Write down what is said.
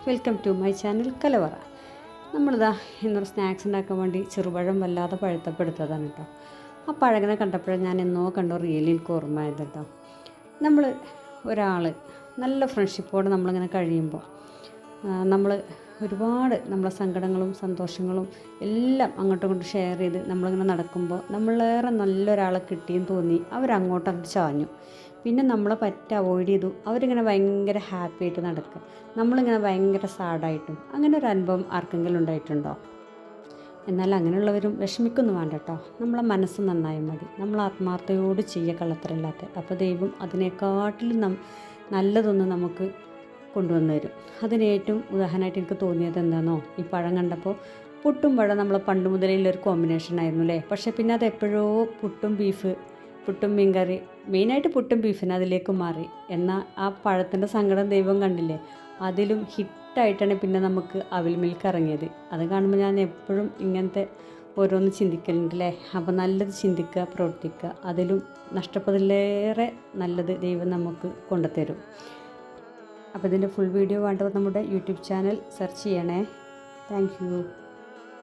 Welcome to my channel കലവറ. നമ്മളിതാ ഇന്നൊരു സ്നാക്സ് ഉണ്ടാക്കാൻ വേണ്ടി ചെറുപഴം വല്ലാതെ പഴുത്തപ്പെടുത്തതാണ് കേട്ടോ. ആ പഴകിനെ കണ്ടപ്പോഴേ ഞാൻ എന്നോ കണ്ടോ റിയലി എനിക്ക് ഓർമ്മയായത് കേട്ടോ. നമ്മൾ ഒരാൾ നല്ല ഫ്രണ്ട്ഷിപ്പോടെ നമ്മളിങ്ങനെ കഴിയുമ്പോൾ നമ്മൾ ഒരുപാട് നമ്മളെ സങ്കടങ്ങളും സന്തോഷങ്ങളും എല്ലാം അങ്ങോട്ടും ഇങ്ങോട്ടും ഷെയർ ചെയ്ത് നമ്മളിങ്ങനെ നടക്കുമ്പോൾ നമ്മളേറെ നല്ലൊരാളെ കിട്ടിയെന്ന് തോന്നി അവരങ്ങോട്ടങ്ങോട്ട് ചാഞ്ഞു. പിന്നെ നമ്മളെ അവോയ്ഡ് ചെയ്തു. അവരിങ്ങനെ ഭയങ്കര ഹാപ്പി ആയിട്ട് നടക്കുക, നമ്മളിങ്ങനെ ഭയങ്കര സാഡായിട്ടും. അങ്ങനെ ഒരു അനുഭവം ആർക്കെങ്കിലും ഉണ്ടായിട്ടുണ്ടോ? എന്നാൽ അങ്ങനെയുള്ളവരും വിഷമിക്കൊന്നും വേണ്ട കേട്ടോ. നമ്മളെ മനസ്സ് നന്നായാൽ മതി. നമ്മൾ ആത്മാർത്ഥതയോട് ചെയ്യുക, കള്ളത്തരമില്ലാത്ത. അപ്പോൾ ദൈവം അതിനെക്കാട്ടിലും നല്ലതൊന്നും നമുക്ക് കൊണ്ടുവന്ന് തരും. അതിനേറ്റവും ഉദാഹരണമായിട്ട് എനിക്ക് തോന്നിയത് എന്താണെന്നോ, ഈ പഴം കണ്ടപ്പോൾ പുട്ടും പഴം നമ്മൾ പണ്ട് മുതലുള്ളൊരു കോമ്പിനേഷൻ ആയിരുന്നു അല്ലേ. പക്ഷേ പിന്നെ അത് എപ്പോഴോ പുട്ടും മീൻകറി, മെയിനായിട്ട് പുട്ടും ബീഫിന് അതിലേക്ക് മാറി. എന്നാൽ ആ പഴത്തിൻ്റെ സങ്കടം ദൈവം കണ്ടില്ലേ, അതിലും ഹിറ്റായിട്ടാണ് പിന്നെ നമുക്ക് അവിൽ മിൽക്ക് ഇറങ്ങിയത്. അത് കാണുമ്പോൾ ഞാൻ എപ്പോഴും ഇങ്ങനത്തെ ഓരോന്ന് ചിന്തിക്കലുണ്ട് അല്ലേ. അപ്പോൾ നല്ലത് ചിന്തിക്കുക, പ്രവർത്തിക്കുക. അതിലും നഷ്ടപ്പെട്ടതിലേറെ നല്ലത് ദൈവം നമുക്ക് കൊണ്ടുതരും. അപ്പോൾ ഇതിൻ്റെ ഫുൾ വീഡിയോ വേണ്ടവർ നമ്മുടെ യൂട്യൂബ് ചാനൽ സെർച്ച് ചെയ്യണേ. Thank you.